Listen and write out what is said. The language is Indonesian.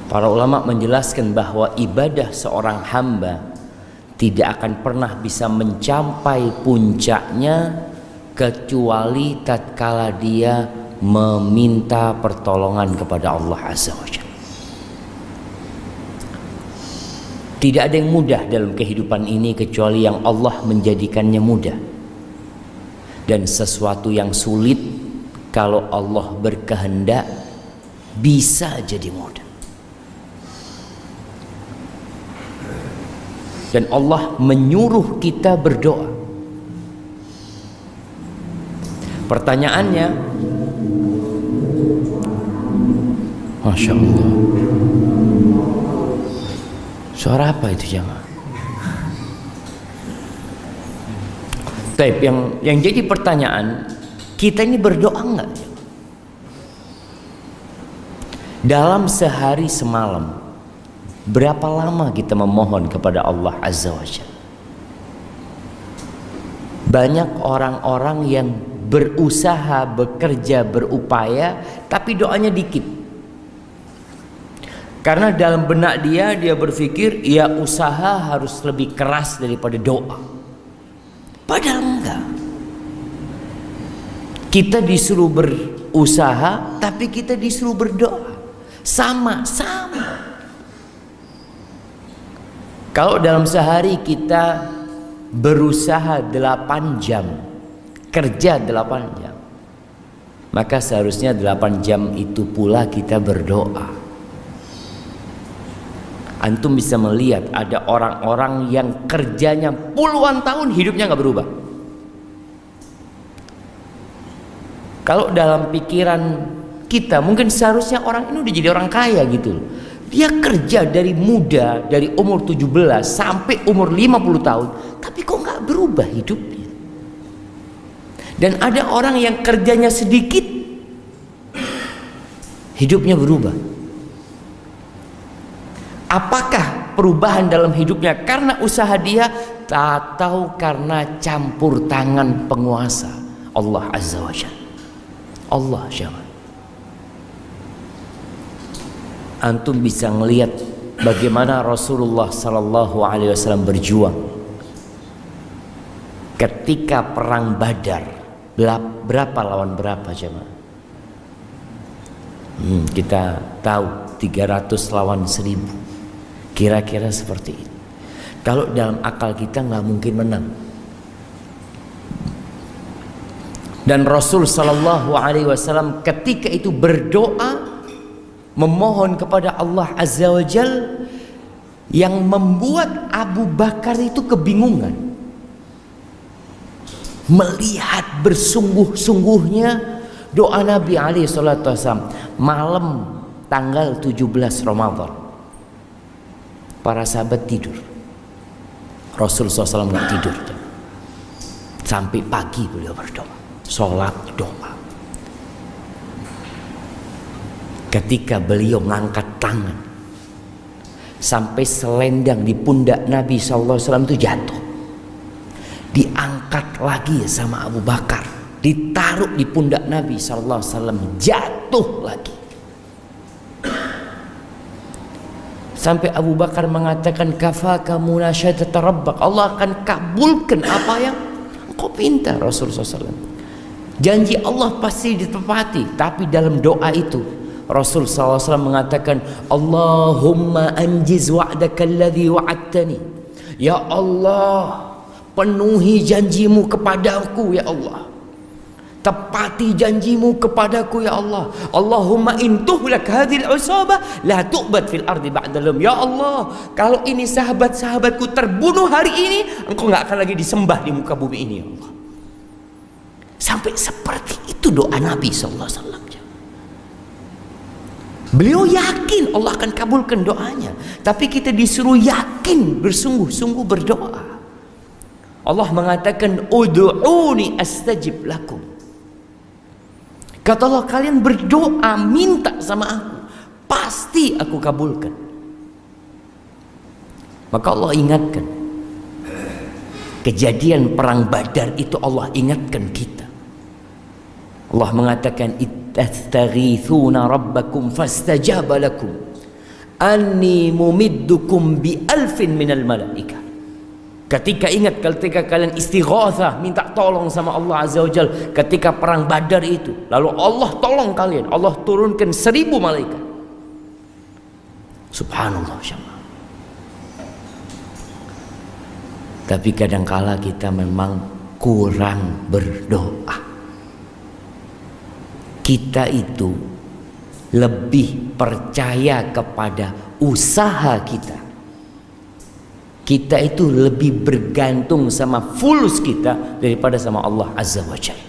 Para ulama menjelaskan bahwa ibadah seorang hamba tidak akan pernah bisa mencapai puncaknya kecuali tatkala dia meminta pertolongan kepada Allah Azza wa Jalla. Tidak ada yang mudah dalam kehidupan ini kecuali yang Allah menjadikannya mudah. Dan sesuatu yang sulit kalau Allah berkehendak bisa jadi mudah. Dan Allah menyuruh kita berdoa. Pertanyaannya, Masya Allah, suara apa itu jemaah? Taib, yang jadi pertanyaan, kita ini berdoa enggak? Dalam sehari semalam, berapa lama kita memohon kepada Allah Azza wa Jalla? Banyak orang-orang yang berusaha, bekerja, berupaya, tapi doanya dikit. Karena dalam benak dia berpikir, ya usaha harus lebih keras daripada doa. Padahal enggak. Kita disuruh berusaha, tapi kita disuruh berdoa. Sama-sama. Kalau dalam sehari kita berusaha 8 jam, kerja 8 jam, maka seharusnya 8 jam itu pula kita berdoa. Antum bisa melihat ada orang-orang yang kerjanya puluhan tahun hidupnya nggak berubah. Kalau dalam pikiran kita mungkin seharusnya orang ini udah jadi orang kaya gitu. Dia kerja dari muda, dari umur 17 sampai umur 50 tahun, tapi kok nggak berubah hidupnya. Dan ada orang yang kerjanya sedikit, hidupnya berubah. Apakah perubahan dalam hidupnya karena usaha dia atau karena campur tangan penguasa Allah Azza wa Jalla? Allah jangan. Antum bisa melihat bagaimana Rasulullah Sallallahu Alaihi Wasallam berjuang ketika perang Badar. Berapa lawan berapa jemaah? Kita tahu 300 lawan 1000. Kira-kira seperti itu. Kalau dalam akal kita nggak mungkin menang. Dan Rasul Sallallahu Alaihi Wasallam ketika itu berdoa, memohon kepada Allah Azza wa Jal, yang membuat Abu Bakar itu kebingungan. Melihat bersungguh-sungguhnya doa Nabi alaihi salatu wasallam malam tanggal 17 Ramadan. Para sahabat tidur. Rasul SAW nggak tidur. Sampai pagi beliau berdoa. Sholat doa. Ketika beliau mengangkat tangan, sampai selendang di pundak Nabi SAW itu jatuh. Diangkat lagi sama Abu Bakar, ditaruh di pundak Nabi SAW, jatuh lagi. Sampai Abu Bakar mengatakan, kafaka munasyatata rabbak, Allah akan kabulkan apa yang engkau minta. Rasulullah SAW, janji Allah pasti ditepati. Tapi dalam doa itu Rasul SAW mengatakan, Allahumma anjiz wa'daka alladhi wa'adtani. Ya Allah, penuhi janjimu kepadaku ya Allah. Tepati janjimu kepadaku ya Allah. Allahumma intuhlak hadhil usabah la tu'bad fil ardi ba'dalum. Ya Allah, kalau ini sahabat-sahabatku terbunuh hari ini, engkau nggak akan lagi disembah di muka bumi ini ya Allah. Sampai seperti itu doa Nabi SAW. Beliau yakin Allah akan kabulkan doanya, tapi kita disuruh yakin, bersungguh-sungguh berdoa. Allah mengatakan, ud'uni astajib lakum. Kata Allah, kalian berdoa, minta sama aku, pasti aku kabulkan. Maka Allah ingatkan kejadian perang Badar itu, Allah ingatkan kita. Allah mengatakan, ittastaghithuna rabbakum fastajaba lakum anni mumiddukum bi alfin minal malaikah. Ketika ingat, ketika kalian istighatsah, minta tolong sama Allah Azza wa Jalla ketika perang Badar itu, lalu Allah tolong kalian, Allah turunkan 1000 malaikat. Subhanallah. Tapi kadangkala kita memang kurang berdoa. Kita itu lebih percaya kepada usaha kita. Kita itu lebih bergantung sama fulus kita daripada sama Allah Azza wa Jalla.